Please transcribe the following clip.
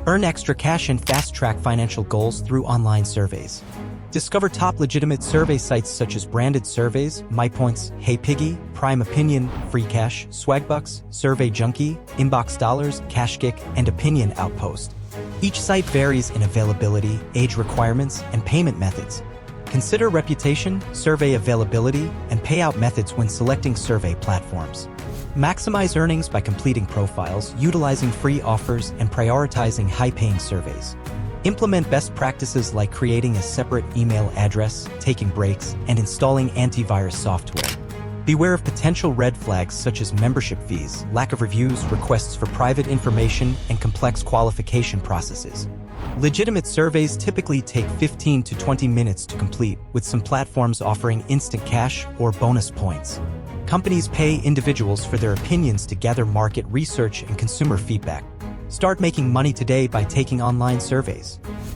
Earn extra cash and fast-track financial goals through online surveys. Discover top legitimate survey sites such as Branded Surveys, MyPoints, HeyPiggy, Prime Opinion, FreeCash, Swagbucks, Survey Junkie, Inbox Dollars, CashKick, and Opinion Outpost. Each site varies in availability, age requirements, and payment methods. Consider reputation, survey availability, and payout methods when selecting survey platforms. Maximize earnings by completing profiles, utilizing free offers, and prioritizing high-paying surveys. Implement best practices like creating a separate email address, taking breaks, and installing antivirus software. Beware of potential red flags such as membership fees, lack of reviews, requests for private information, and complex qualification processes. Legitimate surveys typically take 15 to 20 minutes to complete, with some platforms offering instant cash or bonus points. Companies pay individuals for their opinions to gather market research and consumer feedback. Start making money today by taking online surveys.